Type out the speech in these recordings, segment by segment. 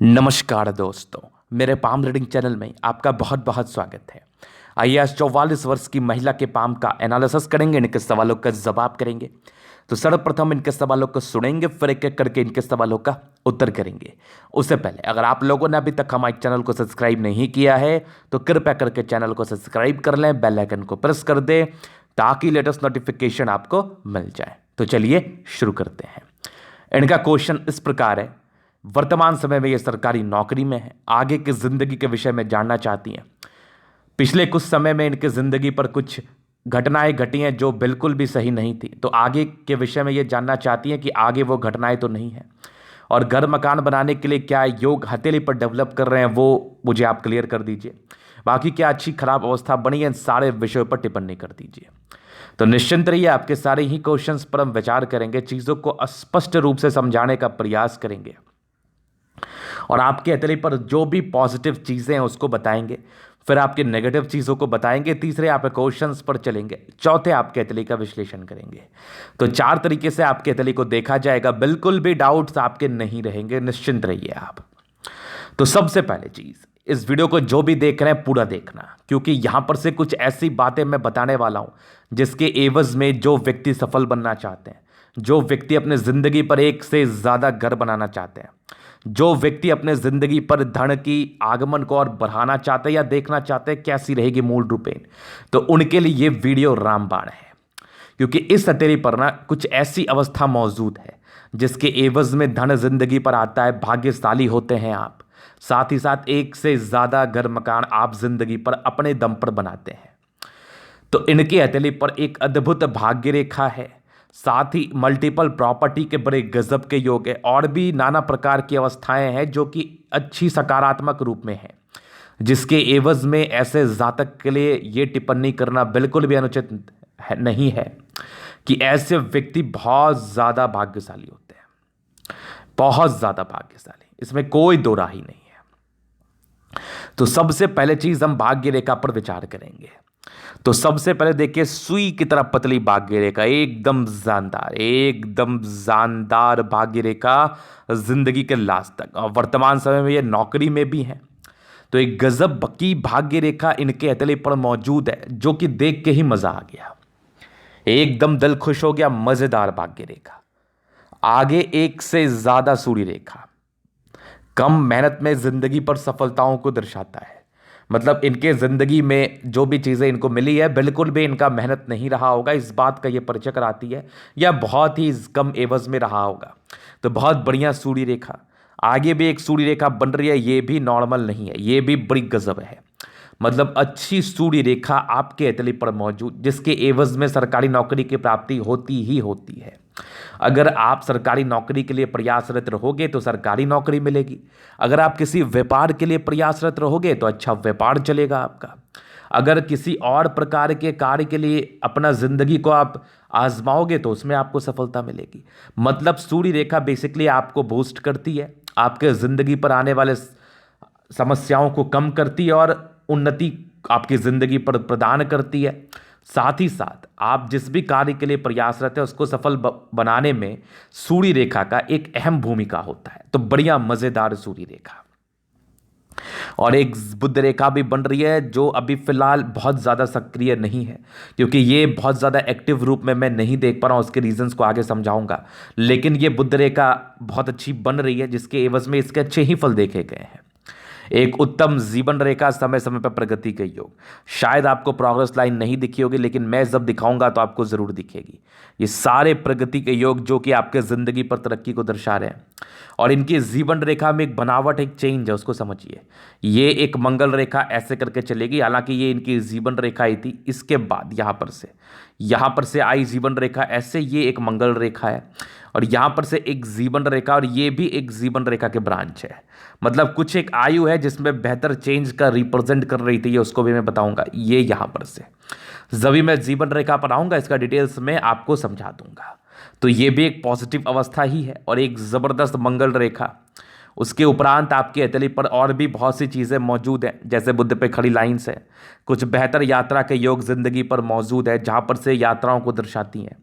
नमस्कार दोस्तों, मेरे पाम रीडिंग चैनल में आपका बहुत बहुत स्वागत है। आइए आज 44 वर्ष की महिला के पाम का एनालिसिस करेंगे, इनके सवालों का जवाब करेंगे। तो सर्वप्रथम इनके सवालों को सुनेंगे, फिर एक एक करके इनके सवालों का उत्तर करेंगे। उससे पहले अगर आप लोगों ने अभी तक हमारे चैनल को सब्सक्राइब नहीं किया है तो कृपया करके चैनल को सब्सक्राइब कर लें, बेल आइकन को प्रेस कर दें ताकि लेटेस्ट नोटिफिकेशन आपको मिल जाए। तो चलिए शुरू करते हैं। इनका क्वेश्चन इस प्रकार है, वर्तमान समय में ये सरकारी नौकरी में है, आगे की जिंदगी के विषय में जानना चाहती हैं। पिछले कुछ समय में इनकी जिंदगी पर कुछ घटनाएं घटी हैं जो बिल्कुल भी सही नहीं थी, तो आगे के विषय में ये जानना चाहती हैं कि आगे वो घटनाएं तो नहीं है, और घर मकान बनाने के लिए क्या योग हथेली पर डेवलप कर रहे हैं वो मुझे आप क्लियर कर दीजिए। बाकी क्या अच्छी खराब अवस्था बनी है, इन सारे विषयों पर टिप्पणी कर दीजिए। तो निश्चिंत रहिए, आपके सारे ही क्वेश्चंस पर हम विचार करेंगे, चीज़ों को स्पष्ट रूप से समझाने का प्रयास करेंगे और आपके हथेली पर जो भी पॉजिटिव चीज़ें हैं उसको बताएंगे, फिर आपके नेगेटिव चीज़ों को बताएंगे, तीसरे आपके क्वेश्चंस पर चलेंगे, चौथे आपके हथेली का विश्लेषण करेंगे। तो चार तरीके से आपके हथेली को देखा जाएगा, बिल्कुल भी डाउट्स आपके नहीं रहेंगे, निश्चिंत रहिए आप। तो सबसे पहले चीज़, इस वीडियो को जो भी देख रहे हैं पूरा देखना, क्योंकि यहां पर से कुछ ऐसी बातें मैं बताने वाला हूं जिसके एवज में जो व्यक्ति सफल बनना चाहते हैं, जो व्यक्ति अपने ज़िंदगी पर एक से ज़्यादा घर बनाना चाहते हैं, जो व्यक्ति अपने ज़िंदगी पर धन की आगमन को और बढ़ाना चाहते हैं या देखना चाहते हैं कैसी रहेगी मूल रूपेण, तो उनके लिए ये वीडियो रामबाण है। क्योंकि इस हथेली पर ना कुछ ऐसी अवस्था मौजूद है जिसके एवज में धन जिंदगी पर आता है, भाग्यशाली होते हैं आप, साथ ही साथ एक से ज़्यादा घर मकान आप जिंदगी पर अपने दम पर बनाते हैं। तो इनके हथेली पर एक अद्भुत भाग्य रेखा है, साथ ही मल्टीपल प्रॉपर्टी के बड़े गजब के योग है, और भी नाना प्रकार की अवस्थाएं हैं जो कि अच्छी सकारात्मक रूप में है, जिसके एवज में ऐसे जातक के लिए ये टिप्पणी करना बिल्कुल भी अनुचित नहीं है कि ऐसे व्यक्ति बहुत ज़्यादा भाग्यशाली होते हैं, बहुत ज़्यादा भाग्यशाली, इसमें कोई दो राह ही नहीं है। तो सबसे पहले चीज़ हम भाग्य रेखा पर विचार करेंगे। तो सबसे पहले देखिए, सुई की तरह पतली भाग्य रेखा, एकदम जानदार, एकदम जानदार भाग्य रेखा जिंदगी के लास्ट तक, और वर्तमान समय में ये नौकरी में भी है। तो एक गजब की भाग्य रेखा इनके हथेली पर मौजूद है जो कि देख के ही मजा आ गया, एकदम दिल खुश हो गया। मजेदार भाग्य रेखा, आगे एक से ज्यादा सूर्य रेखा, कम मेहनत में जिंदगी पर सफलताओं को दर्शाता है। मतलब इनके ज़िंदगी में जो भी चीज़ें इनको मिली है बिल्कुल भी इनका मेहनत नहीं रहा होगा, इस बात का ये परिचय कराती है, या बहुत ही कम एवज में रहा होगा। तो बहुत बढ़िया सूर्य रेखा, आगे भी एक सूर्य रेखा बन रही है, ये भी नॉर्मल नहीं है, ये भी बड़ी गजब है। मतलब अच्छी सूर्य रेखा आपके हथेली पर मौजूद, जिसके एवज में सरकारी नौकरी की प्राप्ति होती ही होती है। अगर आप सरकारी नौकरी के लिए प्रयासरत रहोगे तो सरकारी नौकरी मिलेगी, अगर आप किसी व्यापार के लिए प्रयासरत रहोगे तो अच्छा व्यापार चलेगा आपका, अगर किसी और प्रकार के कार्य के लिए अपना जिंदगी को आप आजमाओगे तो उसमें आपको सफलता मिलेगी। मतलब सूर्य रेखा बेसिकली आपको बूस्ट करती है, आपके ज़िंदगी पर आने वाले समस्याओं को कम करती है और उन्नति आपकी ज़िंदगी पर प्रदान करती है। साथ ही साथ आप जिस भी कार्य के लिए प्रयासरत है उसको सफल बनाने में सूर्य रेखा का एक अहम भूमिका होता है। तो बढ़िया मज़ेदार सूर्य रेखा, और एक बुध रेखा भी बन रही है जो अभी फिलहाल बहुत ज़्यादा सक्रिय नहीं है, क्योंकि ये बहुत ज़्यादा एक्टिव रूप में मैं नहीं देख पा रहा हूँ, उसके रीजंस को आगे समझाऊंगा। लेकिन ये बुध रेखा बहुत अच्छी बन रही है जिसके एवज में इसके अच्छे ही फल देखे गए हैं। एक उत्तम जीवन रेखा, समय समय पर प्रगति के योग, शायद आपको प्रोग्रेस लाइन नहीं दिखी होगी लेकिन मैं जब दिखाऊंगा तो आपको ज़रूर दिखेगी। ये सारे प्रगति के योग जो कि आपके ज़िंदगी पर तरक्की को दर्शा रहे हैं, और इनकी जीवन रेखा में एक बनावट, एक चेंज है, उसको समझिए। ये एक मंगल रेखा ऐसे करके चलेगी, हालांकि ये इनकी जीवन रेखा ही थी, इसके बाद यहाँ पर से आई जीवन रेखा ऐसे, ये एक मंगल रेखा है, और यहाँ पर से एक जीवन रेखा, और ये भी एक जीवन रेखा के ब्रांच है। मतलब कुछ एक आयु है जिसमें बेहतर चेंज का रिप्रेजेंट कर रही थी, ये उसको भी मैं बताऊंगा। ये यहाँ पर से जब भी मैं जीवन रेखा पर आऊँगा इसका डिटेल्स में आपको समझा दूंगा। तो ये भी एक पॉजिटिव अवस्था ही है, और एक ज़बरदस्त मंगल रेखा। उसके उपरांत आपकी हथेली पर और भी बहुत सी चीज़ें मौजूद हैं, जैसे बुध पे खड़ी लाइन्स है, कुछ बेहतर यात्रा के योग जिंदगी पर मौजूद है जहाँ पर से यात्राओं को दर्शाती हैं।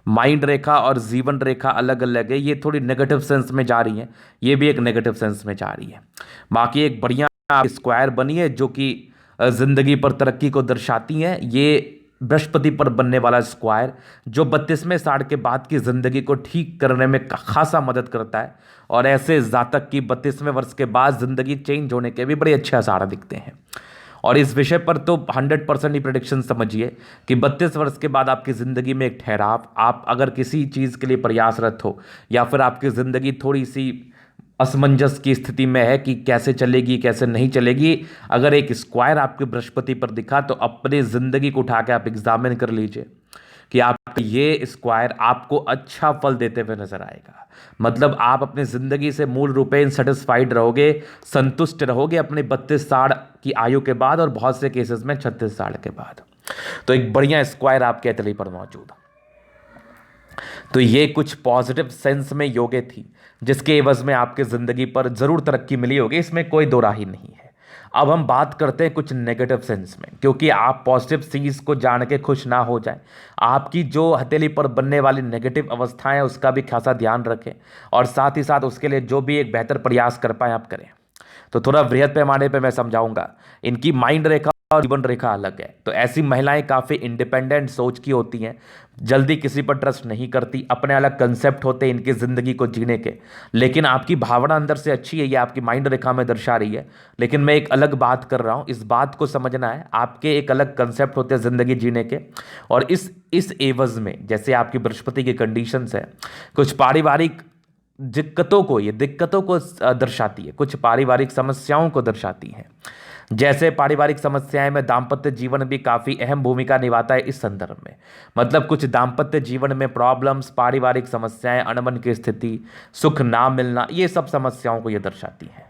माइंड रेखा और जीवन रेखा अलग अलग है, ये थोड़ी नेगेटिव सेंस में जा रही है, ये भी एक नेगेटिव सेंस में जा रही है। बाकी एक बढ़िया स्क्वायर बनी है जो कि जिंदगी पर तरक्की को दर्शाती है। ये बृहस्पति पर बनने वाला स्क्वायर जो 32वें साल के बाद की जिंदगी को ठीक करने में खासा मदद करता है, और ऐसे जातक की 32वें वर्ष के बाद जिंदगी चेंज होने के भी बड़े अच्छे आसार दिखते हैं। और इस विषय पर तो 100% ही प्रेडिक्शन समझिए कि 32 वर्ष के बाद आपकी ज़िंदगी में एक ठहराव, आप अगर किसी चीज़ के लिए प्रयासरत हो या फिर आपकी ज़िंदगी थोड़ी सी असमंजस की स्थिति में है कि कैसे चलेगी कैसे नहीं चलेगी, अगर एक स्क्वायर आपके बृहस्पति पर दिखा तो अपनी ज़िंदगी को उठा के आप एग्जामिन कर लीजिए कि आप ये स्क्वायर आपको अच्छा फल देते हुए नजर आएगा। मतलब आप अपनी ज़िंदगी से मूल रूपेण सेटिस्फाइड रहोगे, संतुष्ट रहोगे अपने 32 साल की आयु के बाद और बहुत से केसेस में 36 साल के बाद। तो एक बढ़िया स्क्वायर आपके हथेली पर मौजूद। तो ये कुछ पॉजिटिव सेंस में योगे थी जिसके एवज में आपके ज़िंदगी पर ज़रूर तरक्की मिली होगी, इसमें कोई दो राही नहीं है। अब हम बात करते हैं कुछ नेगेटिव सेंस में, क्योंकि आप पॉजिटिव चीज़ को जान के खुश ना हो जाएं, आपकी जो हथेली पर बनने वाली नेगेटिव अवस्थाएं हैं उसका भी खासा ध्यान रखें, और साथ ही साथ उसके लिए जो भी एक बेहतर प्रयास कर पाएँ आप करें। तो थोड़ा वृहद पैमाने पे मैं समझाऊंगा। इनकी माइंड रेखा और जीवन रेखा अलग है। तो ऐसी महिलाएं काफ़ी इंडिपेंडेंट सोच की होती हैं, जल्दी किसी पर ट्रस्ट नहीं करती, अपने अलग कंसेप्ट होते हैं इनकी ज़िंदगी को जीने के। लेकिन आपकी भावना अंदर से अच्छी है, ये आपकी माइंड रेखा में दर्शा रही है। लेकिन मैं एक अलग बात कर रहा हूँ, इस बात को समझना है। आपके एक अलग कंसेप्ट होते हैं ज़िंदगी जीने के, और इस एवज में जैसे आपकी बृहस्पति की कंडीशंस है, कुछ पारिवारिक दिक्कतों को दर्शाती है, कुछ पारिवारिक समस्याओं को दर्शाती है। जैसे पारिवारिक समस्याएं में दाम्पत्य जीवन भी काफ़ी अहम भूमिका निभाता है इस संदर्भ में। मतलब कुछ दाम्पत्य जीवन में प्रॉब्लम्स, पारिवारिक समस्याएं, अनबन की स्थिति, सुख ना मिलना, ये सब समस्याओं को ये दर्शाती हैं।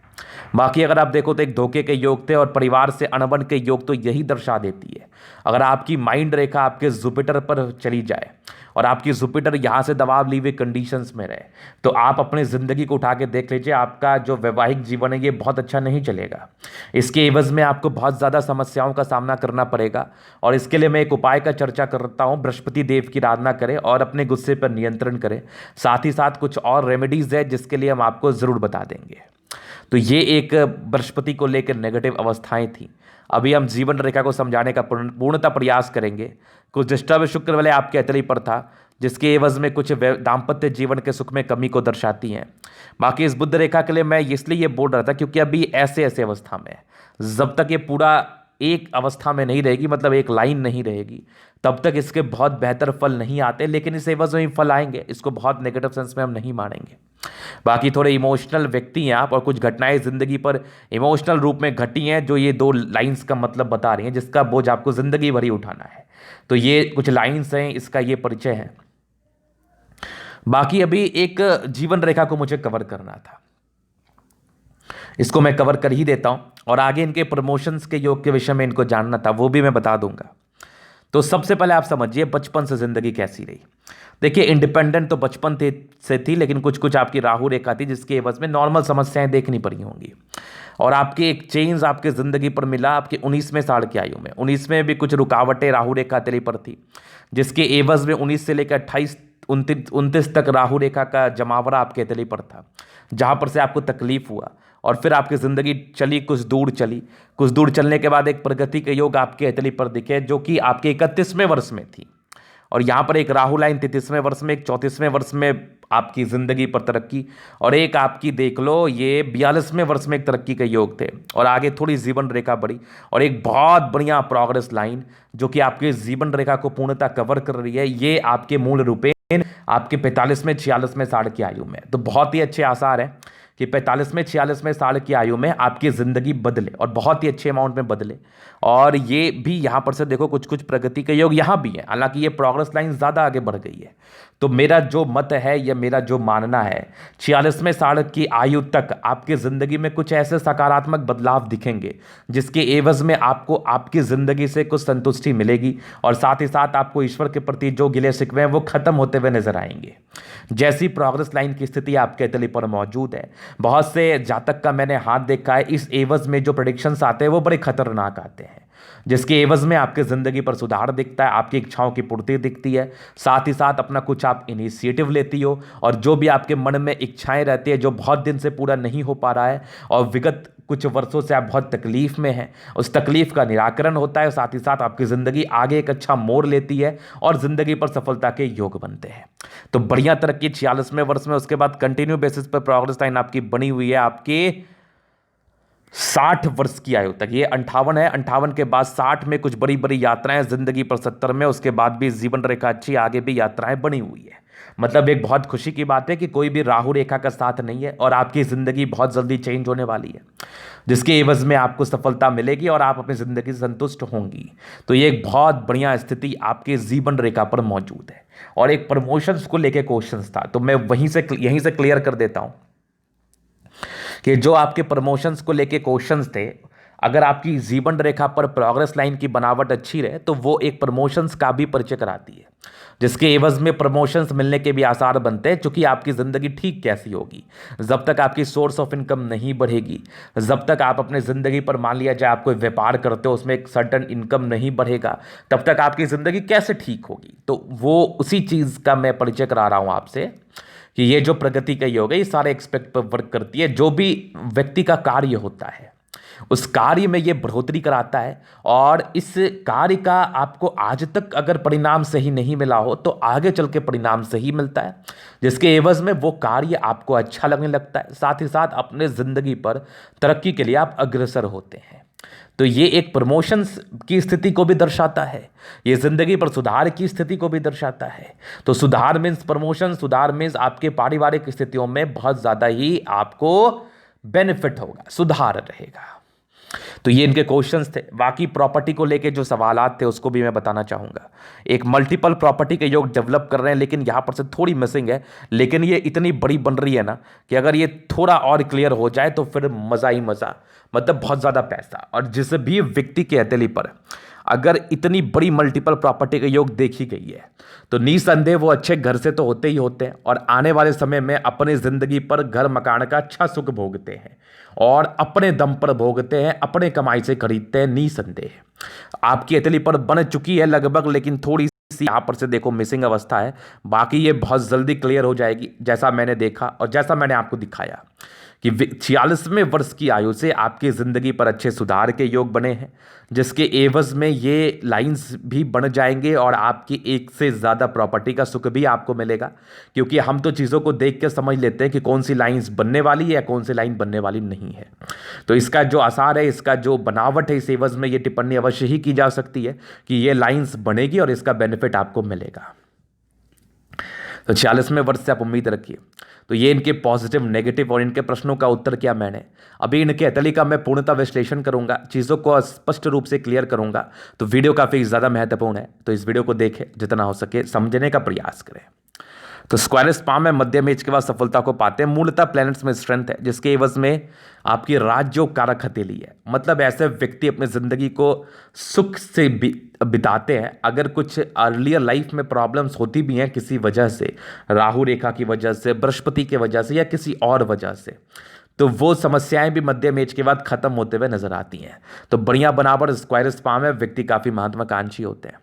बाकी अगर आप देखो तो एक धोखे के योग थे और परिवार से अनबन के योग तो यही दर्शा देती है। अगर आपकी माइंड रेखा आपके जुपिटर पर चली जाए और आपकी जुपिटर यहाँ से दबाव ली हुई कंडीशंस में रहे, तो आप अपनी ज़िंदगी को उठा के देख लीजिए, आपका जो वैवाहिक जीवन है ये बहुत अच्छा नहीं चलेगा। इसके एवज में आपको बहुत ज़्यादा समस्याओं का सामना करना पड़ेगा। और इसके लिए मैं एक उपाय का चर्चा करता हूँ, बृहस्पति देव की आराधना करें और अपने गुस्से पर नियंत्रण करें। साथ ही साथ कुछ और रेमेडीज़ है जिसके लिए हम आपको ज़रूर बता देंगे। तो ये एक बृहस्पति को लेकर नेगेटिव अवस्थाएं थी। अभी हम जीवन रेखा को समझाने का पूर्णतः प्रयास करेंगे। कुछ डिस्टर्ब शुक्र वाले आपके हथेली पर था जिसके एवज में कुछ दाम्पत्य जीवन के सुख में कमी को दर्शाती हैं। बाकी इस बुध रेखा के लिए मैं इसलिए ये बोल रहा था क्योंकि अभी ऐसे अवस्था में है, जब तक ये पूरा एक अवस्था में नहीं रहेगी, मतलब एक लाइन नहीं रहेगी, तब तक इसके बहुत बेहतर फल नहीं आते। लेकिन इस एवज में फल आएंगे, इसको बहुत नेगेटिव सेंस में हम नहीं मानेंगे। बाकी थोड़े इमोशनल व्यक्ति हैं आप और कुछ घटनाएं जिंदगी पर इमोशनल रूप में घटी हैं जो ये दो लाइंस का मतलब बता रही हैं, जिसका बोझ आपको जिंदगी भर ही उठाना है। तो ये कुछ लाइंस हैं, इसका ये परिचय है। बाकी अभी एक जीवन रेखा को मुझे कवर करना था, इसको मैं कवर कर ही देता हूं, और आगे इनके प्रमोशंस के योग के विषय में इनको जानना था, वो भी मैं बता दूंगा। तो सबसे पहले आप समझिए बचपन से जिंदगी कैसी रही। देखिए इंडिपेंडेंट तो बचपन से थी, लेकिन कुछ कुछ आपकी राहु रेखा थी जिसके एवज में नॉर्मल समस्याएं देखनी पड़ी होंगी। और आपके एक चेंज आपके ज़िंदगी पर मिला आपके 19वें साल की आयु में। 19 भी कुछ रुकावटें राहु रेखा तेरे पर थी, जिसके एवज में 19 से लेकर 28 29 तक राहु रेखा का जमावड़ा आपके तली पर था, जहाँ पर से आपको तकलीफ हुआ। और फिर आपकी ज़िंदगी चली, कुछ दूर चलने के बाद एक प्रगति के योग आपके हथेली पर दिखे जो कि आपके 31वें वर्ष में थी। और यहाँ पर एक राहु लाइन 33वें वर्ष में, एक 34वें वर्ष में आपकी ज़िंदगी पर तरक्की, और एक आपकी देख लो ये 42वें वर्ष में एक तरक्की के योग थे। और आगे थोड़ी जीवन रेखा बढ़ी और एक बहुत बढ़िया प्रोग्रेस लाइन जो कि आपके जीवन रेखा को पूर्णतः कवर कर रही है, ये आपके मूल रूपे आपके 45वें 46वें साल की आयु में। तो बहुत ही अच्छे आसार हैं कि 45वें 46वें साल की आयु में आपकी ज़िंदगी बदले और बहुत ही अच्छे अमाउंट में बदले। और ये भी यहाँ पर से देखो कुछ कुछ प्रगति के योग यहाँ भी है, हालांकि ये प्रोग्रेस लाइन ज़्यादा आगे बढ़ गई है। तो मेरा जो मत है या मेरा जो मानना है, 46वें साल की आयु तक आपकी ज़िंदगी में कुछ ऐसे सकारात्मक बदलाव दिखेंगे जिसके एवज में आपको आपकी ज़िंदगी से कुछ संतुष्टि मिलेगी, और साथ ही साथ आपको ईश्वर के प्रति जो गिले शिकवे हैं वो खत्म होते हुए नजर आएंगे। जैसी प्रोग्रेस लाइन की स्थिति आपके तले पर मौजूद है, बहुत से जातक का मैंने हाथ देखा है, इस एवज में जो प्रेडिक्शंस आते हैं वो बड़े खतरनाक आते हैं। जिसके एवज में आपके ज़िंदगी पर सुधार दिखता है, आपकी इच्छाओं की पूर्ति दिखती है, साथ ही साथ अपना कुछ आप इनिशिएटिव लेती हो, और जो भी आपके मन में इच्छाएं रहती है जो बहुत दिन से पूरा नहीं हो पा रहा है और विगत कुछ वर्षों से आप बहुत तकलीफ में हैं, उस तकलीफ का निराकरण होता है, साथ ही साथ आपकी ज़िंदगी आगे एक अच्छा मोड़ लेती है और ज़िंदगी पर सफलता के योग बनते हैं। तो बढ़िया तरक्की 46वें वर्ष में। उसके बाद कंटिन्यू बेसिस पर प्रोग्रेस लाइन आपकी बनी हुई है आपके 60 वर्ष की आयु तक। ये 58 है, 58 के बाद 60 में कुछ बड़ी बड़ी यात्राएं जिंदगी पर, 70 में, उसके बाद भी जीवन रेखा अच्छी, आगे भी यात्राएं बनी हुई है। मतलब एक बहुत खुशी की बात है कि कोई भी राहु रेखा का साथ नहीं है और आपकी जिंदगी बहुत जल्दी चेंज होने वाली है, जिसके एवज में आपको सफलता मिलेगी और आप अपनी जिंदगी से संतुष्ट होंगी। तो ये एक बहुत बढ़िया स्थिति आपके जीवन रेखा पर मौजूद है। और एक प्रमोशंस को लेके क्वेश्चंस था, तो मैं यहीं से क्लियर कर देता हूं कि जो आपके प्रमोशंस को लेके क्वेश्चंस थे, अगर आपकी जीवन रेखा पर प्रोग्रेस लाइन की बनावट अच्छी रहे तो वो एक प्रमोशंस का भी परिचय कराती है, जिसके एवज में प्रमोशंस मिलने के भी आसार बनते हैं। क्योंकि आपकी ज़िंदगी ठीक कैसी होगी, जब तक आपकी सोर्स ऑफ इनकम नहीं बढ़ेगी, जब तक आप अपने ज़िंदगी पर, मान लिया जाए आप कोई व्यापार करते हो, उसमें एक सर्टन इनकम नहीं बढ़ेगा, तब तक आपकी ज़िंदगी कैसे ठीक होगी। तो वो उसी चीज़ का मैं परिचय करा रहा हूँ आपसे कि ये जो प्रगति का योग है ये सारे एक्सपेक्ट पर वर्क करती है। जो भी व्यक्ति का कार्य होता है उस कार्य में ये बढ़ोतरी कराता है, और इस कार्य का आपको आज तक अगर परिणाम सही नहीं मिला हो तो आगे चल के परिणाम सही मिलता है, जिसके एवज में वो कार्य आपको अच्छा लगने लगता है, साथ ही साथ अपने ज़िंदगी पर तरक्की के लिए आप अग्रसर होते हैं। तो ये एक प्रमोशंस की स्थिति को भी दर्शाता है, ये जिंदगी पर सुधार की स्थिति को भी दर्शाता है। तो सुधार मीन्स प्रमोशन, सुधार मीन्स आपके पारिवारिक स्थितियों में बहुत ज़्यादा ही आपको बेनिफिट होगा, सुधार रहेगा। तो ये इनके क्वेश्चंस थे। बाकी प्रॉपर्टी को लेके जो सवालात थे उसको भी मैं बताना चाहूँगा। एक मल्टीपल प्रॉपर्टी के योग डेवलप कर रहे हैं, लेकिन यहाँ पर से थोड़ी मिसिंग है, लेकिन ये इतनी बड़ी बन रही है ना कि अगर ये थोड़ा और क्लियर हो जाए तो फिर मज़ा ही मज़ा, मतलब बहुत ज़्यादा पैसा। और जिस भी व्यक्ति के हथेली पर अगर इतनी बड़ी मल्टीपल प्रॉपर्टी का योग देखी गई है तो निसंदेह वो अच्छे घर से तो होते ही होते हैं, और आने वाले समय में अपनी ज़िंदगी पर घर मकान का अच्छा सुख भोगते हैं और अपने दम पर भोगते हैं, अपने कमाई से खरीदते हैं। निसंदेह आपकी हथेली पर बन चुकी है लगभग, लेकिन थोड़ी सी यहाँ पर से देखो मिसिंग अवस्था है। बाकी ये बहुत जल्दी क्लियर हो जाएगी, जैसा मैंने देखा और जैसा मैंने आपको दिखाया कि 46वें वर्ष की आयु से आपकी ज़िंदगी पर अच्छे सुधार के योग बने हैं, जिसके एवज में ये लाइंस भी बन जाएंगे और आपकी एक से ज़्यादा प्रॉपर्टी का सुख भी आपको मिलेगा। क्योंकि हम तो चीज़ों को देख के समझ लेते हैं कि कौन सी लाइंस बनने वाली है या कौन सी लाइन बनने वाली नहीं है। तो इसका जो आसार है, इसका जो बनावट है, इस एवज में ये टिप्पणी अवश्य ही की जा सकती है कि ये लाइन्स बनेगी और इसका बेनिफिट आपको मिलेगा। तो 46वें वर्ष से आप उम्मीद रखिए। तो ये इनके पॉजिटिव, नेगेटिव और इनके प्रश्नों का उत्तर किया मैंने। अभी इनके हथेली का मैं पूर्णतः विश्लेषण करूंगा, चीज़ों को स्पष्ट रूप से क्लियर करूंगा। तो वीडियो काफ़ी ज़्यादा महत्वपूर्ण है, तो इस वीडियो को देखें, जितना हो सके समझने का प्रयास करें। तो स्क्वायर स्पाम में मध्यम एज के बाद सफलता को पाते हैं। मूलतः प्लैनेट्स में स्ट्रेंथ है, जिसके एवज में आपकी राज्य कारक हथेली है। मतलब ऐसे व्यक्ति अपनी ज़िंदगी को सुख से बिताते हैं। अगर कुछ अर्लियर लाइफ में प्रॉब्लम्स होती भी हैं किसी वजह से, राहु रेखा की वजह से, बृहस्पति की वजह से या किसी और वजह से, तो वो समस्याएं भी मध्यम एज के बाद खत्म होते हुए नजर आती हैं। तो बढ़िया बनावट स्क्वायर स्पाम है, व्यक्ति काफ़ी महत्वाकांक्षी होते हैं।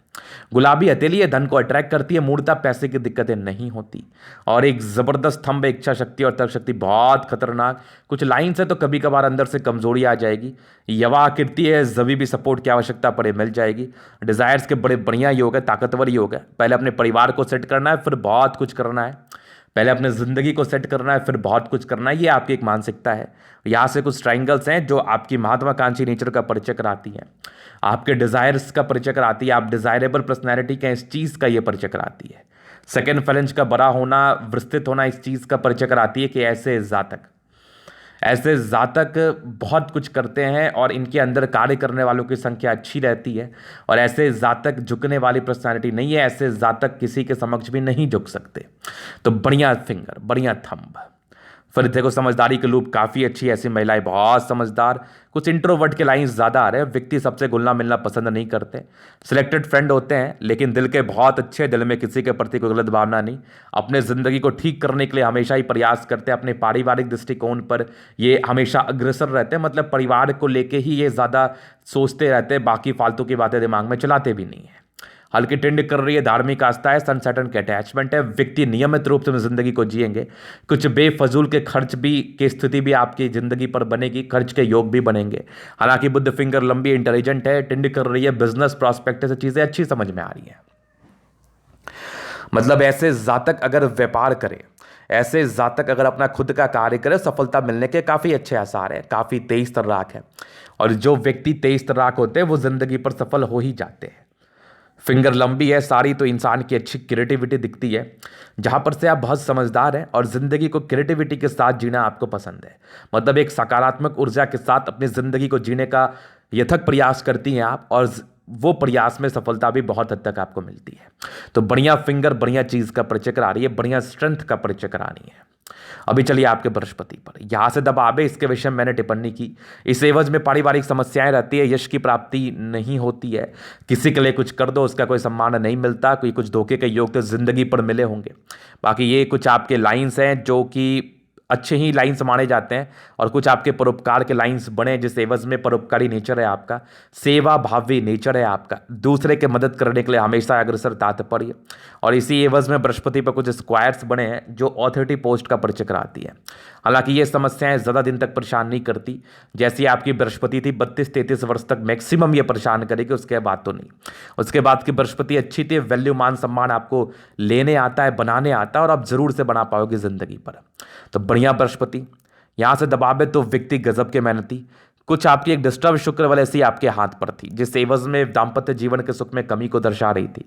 गुलाबी हथेली है, धन को अट्रैक्ट करती है, मूर्ता पैसे की दिक्कतें नहीं होती। और एक ज़बरदस्त थंब, इच्छा शक्ति और तर्क शक्ति बहुत खतरनाक। कुछ लाइन से तो कभी कभार अंदर से कमजोरी आ जाएगी। यवा आकृति है, जभी भी सपोर्ट की आवश्यकता पड़े मिल जाएगी। डिजायर्स के बड़े बढ़िया योग है, ताकतवर योग है। पहले अपने परिवार को सेट करना है, फिर बहुत कुछ करना है। पहले अपने ज़िंदगी को सेट करना है, फिर बहुत कुछ करना है। ये आपकी एक मानसिकता है। यहाँ से कुछ ट्राइंगल्स हैं जो आपकी महत्वाकांक्षी नेचर का परिचय कराती हैं, आपके डिज़ायर्स का परिचय कराती है, आप डिज़ायरेबल पर्सनैलिटी का, इस चीज़ का ये परिचय कराती है। सेकेंड फेलेंज का बड़ा होना, विस्तृत होना, इस चीज़ का परिचय कराती है कि ऐसे जातक बहुत कुछ करते हैं और इनके अंदर कार्य करने वालों की संख्या अच्छी रहती है। और ऐसे जातक झुकने वाली पर्सनालिटी नहीं है, ऐसे जातक किसी के समक्ष भी नहीं झुक सकते। तो बढ़िया फिंगर, बढ़िया थंब, फिर देखो समझदारी की लूप काफ़ी अच्छी है, ऐसी महिलाएं बहुत समझदार। कुछ इंट्रोवर्ट के लाइंस ज़्यादा आ रहे हैं, व्यक्ति सबसे घुलना मिलना पसंद नहीं करते। सिलेक्टेड फ्रेंड होते हैं लेकिन दिल के बहुत अच्छे, दिल में किसी के प्रति कोई गलत भावना नहीं। अपने ज़िंदगी को ठीक करने के लिए हमेशा ही प्रयास करते हैं। अपने पारिवारिक दृष्टिकोण पर ये हमेशा अग्रसर रहते हैं, मतलब परिवार को लेके ही ये ज़्यादा सोचते रहते हैं, बाकी फालतू की बातें दिमाग में चलाते भी नहीं है। हल्की ट्रेंड कर रही है, धार्मिक आस्था है, सन सैटर्न के अटैचमेंट है। व्यक्ति नियमित रूप से जिंदगी को जिएंगे। कुछ बेफजूल के खर्च भी की स्थिति भी आपकी जिंदगी पर बनेगी, खर्च के योग भी बनेंगे। हालांकि बुद्ध फिंगर लंबी, इंटेलिजेंट है, ट्रेंड कर रही है, बिजनेस प्रॉस्पेक्ट से चीजें अच्छी समझ में आ रही है। मतलब ऐसे जातक अगर व्यापार करे, ऐसे जातक अगर अपना खुद का कार्य करे, सफलता मिलने के काफ़ी अच्छे आसार हैं। काफ़ी तेज तर्राक है, और जो व्यक्ति तेज तर्राक होते हैं वो जिंदगी पर सफल हो ही जाते हैं। फिंगर लंबी है सारी, तो इंसान की अच्छी क्रिएटिविटी दिखती है। जहाँ पर से आप बहुत समझदार हैं और ज़िंदगी को क्रिएटिविटी के साथ जीना आपको पसंद है। मतलब एक सकारात्मक ऊर्जा के साथ अपनी ज़िंदगी को जीने का यथक प्रयास करती हैं आप, और वो प्रयास में सफलता भी बहुत हद तक आपको मिलती है। तो बढ़िया फिंगर बढ़िया चीज़ का परिचय करा रही है, बढ़िया स्ट्रेंथ का परिचय करानी है। अभी चलिए आपके बृहस्पति पर, यहां से दबावे, इसके विषय में मैंने टिप्पणी की। इस एवज में पारिवारिक समस्याएं रहती है, यश की प्राप्ति नहीं होती है। किसी के लिए कुछ कर दो, उसका कोई सम्मान नहीं मिलता, कोई कुछ धोखे के योग तो जिंदगी पर मिले होंगे। बाकी ये कुछ आपके लाइंस हैं जो कि अच्छे ही लाइंस माने जाते हैं, और कुछ आपके परोपकार के लाइंस बने जिस एवज में परोपकारी नेचर है आपका, सेवा भावी नेचर है आपका, दूसरे के मदद करने के लिए हमेशा अग्रसर तात्पर्य। और इसी एवज में बृहस्पति पर कुछ स्क्वायर्स बने हैं जो ऑथोरिटी पोस्ट का परिचय कराती है। हालांकि ये समस्याएं ज़्यादा दिन तक परेशान नहीं करती। जैसी आपकी बृहस्पति थी 32-33 वर्ष तक मैक्सिमम ये परेशान करेगी, उसके बाद तो नहीं। उसके बाद की बृहस्पति अच्छी थी, वैल्यू मान सम्मान आपको लेने आता है, बनाने आता है, और आप जरूर से बना पाओगे जिंदगी पर। तो बढ़िया बृहस्पति यहाँ से दबावे तो व्यक्ति गजब के मेहनती। कुछ आपकी एक डिस्टर्ब शुक्र वाले सी आपके हाथ पर थी, जिस एवज में दाम्पत्य जीवन के सुख में कमी को दर्शा रही थी।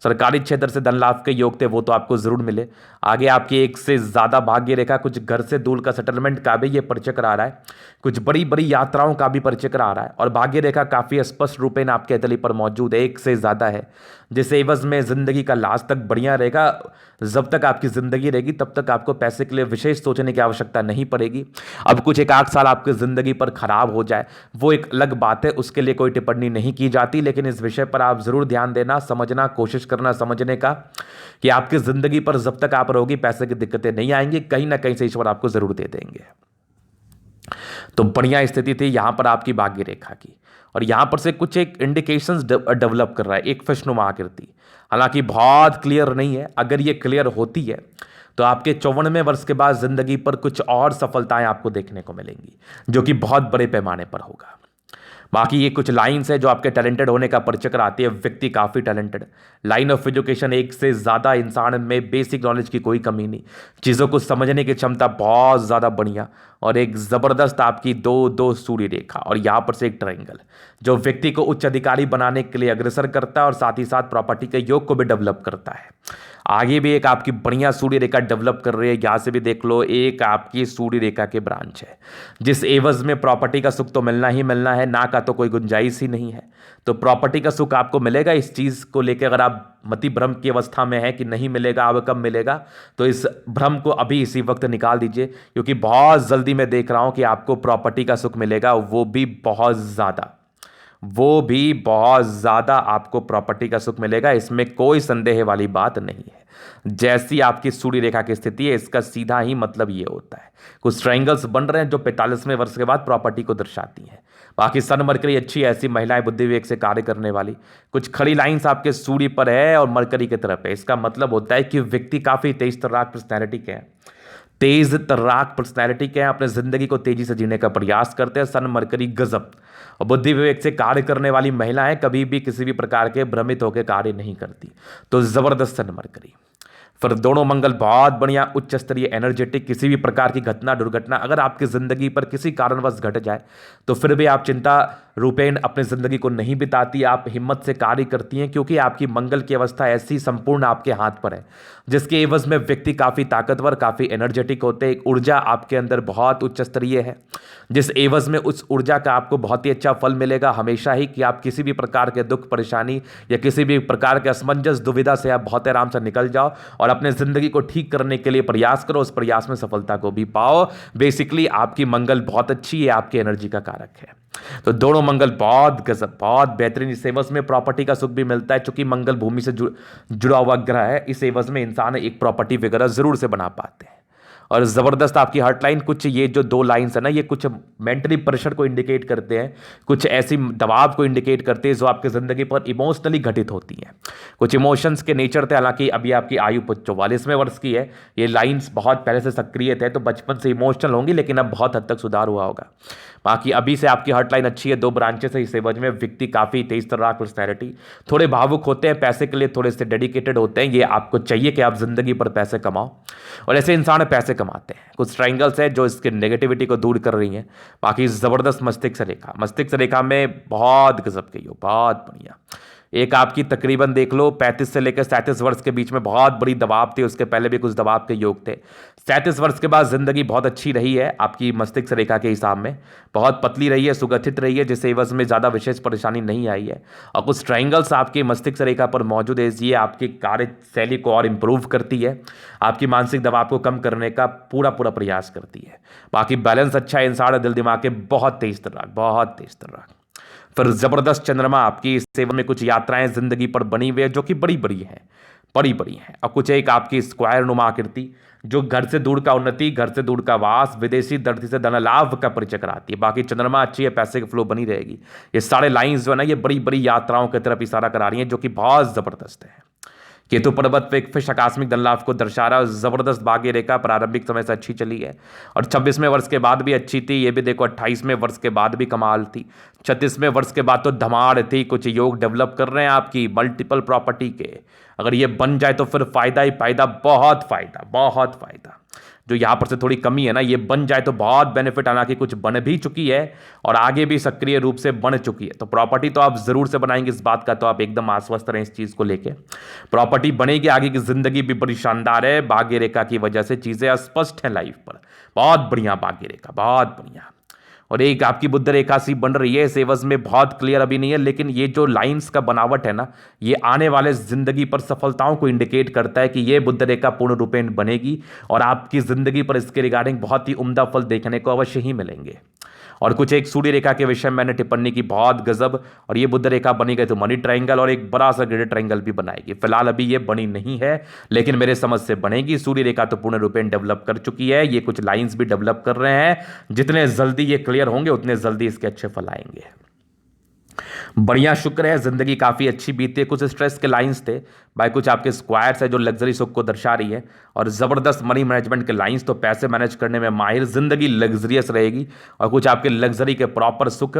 सरकारी क्षेत्र से धन लाभ के योग थे, वो तो आपको जरूर मिले। आगे आपकी एक से ज़्यादा भाग्य रेखा, कुछ घर से दूर का सेटलमेंट का भी ये परिचय करा रहा है, कुछ बड़ी बड़ी यात्राओं का भी परिचय करा रहा है। और भाग्य रेखा काफ़ी स्पष्ट रूपेण आपके तली पर मौजूद है, एक से ज़्यादा है, जिस एवज में ज़िंदगी का लास्ट तक बढ़िया रहेगा। जब तक आपकी ज़िंदगी रहेगी तब तक आपको पैसे के लिए विशेष सोचने की आवश्यकता नहीं पड़ेगी। अब कुछ एक आध साल आपकी ज़िंदगी पर खराब हो जाए वो एक अलग बात है, उसके लिए कोई टिप्पणी नहीं की जाती, लेकिन इस विषय पर आप ज़रूर ध्यान देना, समझना, कोशिश करना समझने का, कि आपकी ज़िंदगी पर जब तक आप रहोगी पैसे की दिक्कतें नहीं आएंगी, कहीं ना कहीं से ईश्वर आपको ज़रूर दे देंगे। तो बढ़िया स्थिति थी यहाँ पर आपकी भाग्य रेखा की, और यहाँ पर से कुछ एक इंडिकेशंस डेवलप कर रहा है, एक फिशनुमा आकृति। हालांकि बहुत क्लियर नहीं है, अगर ये क्लियर होती है तो आपके 54वें वर्ष के बाद जिंदगी पर कुछ और सफलताएं आपको देखने को मिलेंगी, जो कि बहुत बड़े पैमाने पर होगा। बाकी ये कुछ लाइंस है जो आपके टैलेंटेड होने का परिचय कराती है। व्यक्ति काफ़ी टैलेंटेड, लाइन ऑफ एजुकेशन एक से ज़्यादा, इंसान में बेसिक नॉलेज की कोई कमी नहीं, चीज़ों को समझने की क्षमता बहुत ज़्यादा बढ़िया, और एक ज़बरदस्त आपकी दो सूर्य रेखा, और यहाँ पर से एक ट्रायंगल जो व्यक्ति को उच्च अधिकारी बनाने के लिए अग्रसर करता है, और साथ ही साथ प्रॉपर्टी के योग को भी डेवलप करता है। आगे भी एक आपकी बढ़िया सूर्य रेखा डेवलप कर रही है, यहाँ से भी देख लो, एक आपकी सूर्य रेखा के ब्रांच है, जिस एवज में प्रॉपर्टी का सुख तो मिलना ही मिलना है, ना का तो कोई गुंजाइश ही नहीं है। तो प्रॉपर्टी का सुख आपको मिलेगा। इस चीज़ को लेकर अगर आप मति भ्रम की अवस्था में है कि नहीं मिलेगा, अब कब मिलेगा, तो इस भ्रम को अभी इसी वक्त निकाल दीजिए, क्योंकि बहुत जल्दी मैं देख रहा हूँ कि आपको प्रॉपर्टी का सुख मिलेगा, वो भी बहुत ज़्यादा आपको प्रॉपर्टी का सुख मिलेगा, इसमें कोई संदेह वाली बात नहीं है। जैसी आपकी सूर्य रेखा की स्थिति है, इसका सीधा ही मतलब ये होता है। कुछ ट्रायंगल्स बन रहे हैं जो 45वें वर्ष के बाद प्रॉपर्टी को दर्शाती हैं। बाकी सन मरकरी अच्छी, ऐसी महिलाएं बुद्धि विवेक से कार्य करने वाली। कुछ खड़ी लाइंस आपके सूर्य पर है और मरकरी की तरफ है, इसका मतलब होता है कि व्यक्ति काफ़ी तेज तर्राक पर्सनैलिटी के हैं, अपने जिंदगी को तेजी से जीने का प्रयास करते हैं। सन मरकरी गजब, और बुद्धि विवेक से कार्य करने वाली महिलाएं कभी भी किसी भी प्रकार के भ्रमित होकर कार्य नहीं करती। तो जबरदस्त सन मरकरी। फिर दोनों मंगल बहुत बढ़िया, उच्च स्तरीय एनर्जेटिक। किसी भी प्रकार की घटना दुर्घटना अगर आपकी जिंदगी पर किसी कारणवश घट जाए तो फिर भी आप चिंता रूपेण अपनी जिंदगी को नहीं बिताती, आप हिम्मत से कार्य करती हैं, क्योंकि आपकी मंगल की अवस्था ऐसी संपूर्ण आपके हाथ पर है। जिसके एवज में व्यक्ति काफ़ी ताकतवर, काफ़ी एनर्जेटिक होते हैं। एक ऊर्जा आपके अंदर बहुत उच्च स्तरीय है, जिस एवज में उस ऊर्जा का आपको बहुत ही अच्छा फल मिलेगा हमेशा ही, कि आप किसी भी प्रकार के दुख परेशानी या किसी भी प्रकार के असमंजस दुविधा से आप बहुत आराम से निकल जाओ और अपने ज़िंदगी को ठीक करने के लिए प्रयास करो, उस प्रयास में सफलता को भी पाओ। बेसिकली आपकी मंगल बहुत अच्छी है, आपकी एनर्जी का कारक है। तो दोनों मंगल बहुत गजब, बहुत बेहतरीन। इस एवज में प्रॉपर्टी का सुख भी मिलता है, चूंकि मंगल भूमि से जुड़ा हुआ ग्रह है। इस एवज में इंसान एक प्रॉपर्टी वगैरह जरूर से बना पाते हैं। और ज़बरदस्त आपकी हार्ट लाइन, कुछ ये जो 2 लाइंस है ना, ये कुछ मेंटली प्रेशर को इंडिकेट करते हैं, कुछ ऐसी दबाव को इंडिकेट करते हैं जो आपकी ज़िंदगी पर इमोशनली घटित होती हैं। कुछ इमोशंस के नेचर थे। हालांकि अभी आपकी आयु 44वें वर्ष की है, ये लाइंस बहुत पहले से सक्रिय थे, तो बचपन से इमोशनल होंगी, लेकिन अब बहुत हद तक सुधार हुआ होगा। बाकी अभी से आपकी हार्ट लाइन अच्छी है, 2 ब्रांचेस है इस एवज में। व्यक्ति काफ़ी तेज तर्राक पर्सनैलिटी, थोड़े भावुक होते हैं, पैसे के लिए थोड़े से डेडिकेटेड होते हैं। ये आपको चाहिए कि आप जिंदगी पर पैसे कमाओ, और ऐसे इंसान पैसे कमाते हैं। कुछ ट्रायंगल्स है जो इसके नेगेटिविटी को दूर कर रही हैं। बाकी ज़बरदस्त मस्तिष्क रेखा, मस्तिष्क रेखा में बहुत गजब के योग, बहुत बढ़िया। एक आपकी तकरीबन देख लो 35 से लेकर 37 वर्ष के बीच में बहुत बड़ी दबाव थी, उसके पहले भी कुछ दबाव के योग थे। 37 वर्ष के बाद जिंदगी बहुत अच्छी रही है आपकी मस्तिष्क रेखा के हिसाब में, बहुत पतली रही है, सुगठित रही है, जिससे एवज में ज़्यादा विशेष परेशानी नहीं आई है। और कुछ ट्रायंगल्स आपकी मस्तिष्क रेखा पर मौजूद है, ये आपकी कार्यशैली को और इम्प्रूव करती है, आपकी मानसिक दबाव को कम करने का पूरा प्रयास करती है। बाकी बैलेंस अच्छा है, इंसान दिल दिमाग के बहुत तेज तर्राक, बहुत तेज तर्राक। फिर जबरदस्त चंद्रमा आपकी इस सेवन में कुछ यात्राएं जिंदगी पर बनी हुई है जो कि बड़ी बड़ी हैं, बड़ी बड़ी हैं। और कुछ एक आपकी स्क्वायर नुमा आकृति जो घर से दूर का उन्नति, घर से दूर का वास, विदेशी धरती से धन लाभ का परिचय कराती है। बाकी चंद्रमा अच्छी है, पैसे की फ्लो बनी रहेगी। ये सारे लाइंस जो है ना, ये बड़ी बड़ी यात्राओं की तरफ इशारा करा रही हैं, जो कि बहुत जबरदस्त है। केतु पर्वत पे एक फिश आकस्मिक धन लाभ को दर्शा रहा है। जबरदस्त भाग्य रेखा प्रारंभिक समय से अच्छी चली है, और 26वें वर्ष के बाद भी अच्छी थी। ये भी देखो 28वें वर्ष के बाद भी कमाल थी। 36वें वर्ष के बाद तो धमाड़ थी। कुछ योग डेवलप कर रहे हैं आपकी मल्टीपल प्रॉपर्टी के, अगर ये बन जाए तो फिर फायदा ही फायदा, बहुत फायदा, बहुत फायदा। जो यहाँ पर से थोड़ी कमी है ना, ये बन जाए तो बहुत बेनिफिट, हालांकि कुछ बन भी चुकी है और आगे भी सक्रिय रूप से बन चुकी है। तो प्रॉपर्टी तो आप जरूर से बनाएंगे, इस बात का तो आप एकदम आश्वस्त रहें इस चीज़ को लेके। प्रॉपर्टी बनेगी, आगे की जिंदगी भी बड़ी शानदार है। भाग्य रेखा की वजह से चीज़ें स्पष्ट हैं लाइफ पर, बहुत बढ़िया भाग्य रेखा, बहुत बढ़िया। और एक आपकी बुध रेखा सी बन रही है, इस एवज में बहुत क्लियर अभी नहीं है, लेकिन ये जो लाइंस का बनावट है ना, ये आने वाले जिंदगी पर सफलताओं को इंडिकेट करता है कि ये बुध रेखा पूर्ण रूपेण बनेगी और आपकी जिंदगी पर इसके रिगार्डिंग बहुत ही उम्दा फल देखने को अवश्य ही मिलेंगे। और कुछ एक सूर्य रेखा के विषय में मैंने टिप्पणी की, बहुत गजब। और ये बुध रेखा बनी गई तो मनी ट्रायंगल और एक बड़ा सा ग्रेड ट्रायंगल भी बनाएगी। फिलहाल अभी ये बनी नहीं है, लेकिन मेरे समझ से बनेगी। सूर्य रेखा तो पूर्ण रूपेण डेवलप कर चुकी है, ये कुछ लाइंस भी डेवलप कर रहे हैं। जितने जल्दी ये क्लियर होंगे उतने जल्दी इसके अच्छे फल आएंगे। बढ़िया शुक्र है, जिंदगी काफ़ी अच्छी बीती है। कुछ स्ट्रेस के लाइंस थे भाई, कुछ आपके स्क्वायर्स है जो लग्जरी सुख को दर्शा रही है, और ज़बरदस्त मनी मैनेजमेंट के लाइंस, तो पैसे मैनेज करने में माहिर, जिंदगी लग्जरियस रहेगी। और कुछ आपके लग्जरी के प्रॉपर सुख,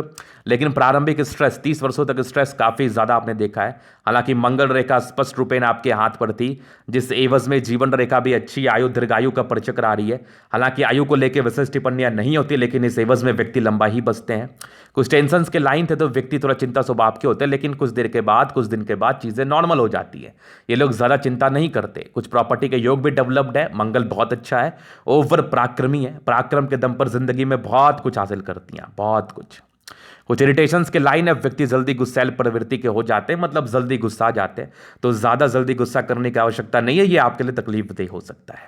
लेकिन प्रारंभिक स्ट्रेस 30 वर्षों तक स्ट्रेस काफ़ी ज़्यादा आपने देखा है। हालांकि मंगल रेखा स्पष्ट रूपेण आपके हाथ पर थी, जिस एवज में जीवन रेखा भी अच्छी आयु दीर्घायु का परिचय करा रही है। हालांकि आयु को लेकर विशेष टिप्पणियां नहीं होती, लेकिन इस एवज में व्यक्ति लंबा ही बचते हैं। कुछ टेंशन के लाइन थे तो व्यक्ति थोड़ा चिंता स्वभाव के होते हैं, लेकिन कुछ देर के बाद, कुछ दिन के बाद चीज़ें नॉर्मल हो जाती है। ये लोग ज़्यादा चिंता नहीं करते। कुछ प्रॉपर्टी के योग भी डेवलप्ड है, मंगल बहुत अच्छा है, ओवर पराक्रमी है, पराक्रम के दम पर जिंदगी में बहुत कुछ हासिल करती हैं, बहुत कुछ। कुछ इरिटेशंस के लाइन है, व्यक्ति जल्दी गुस्सैल प्रवृत्ति के हो जाते हैं, मतलब जल्दी गुस्सा जाते हैं, तो ज़्यादा जल्दी गुस्सा करने की आवश्यकता नहीं है, ये आपके लिए तकलीफदेह हो सकता है।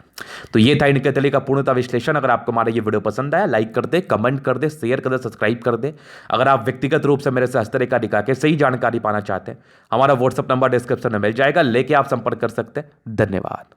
तो ये था इनके तले का पूर्णतः विश्लेषण। अगर आपको हमारा ये वीडियो पसंद आया, लाइक कर दे, कमेंट कर दे, शेयर कर दे, सब्सक्राइब कर दे। अगर आप व्यक्तिगत रूप से मेरे से हस्तरेखा दिखा के सही जानकारी पाना चाहते हैं, हमारा व्हाट्सअप नंबर डिस्क्रिप्शन में मिल जाएगा, लेके आप संपर्क कर सकते हैं। धन्यवाद।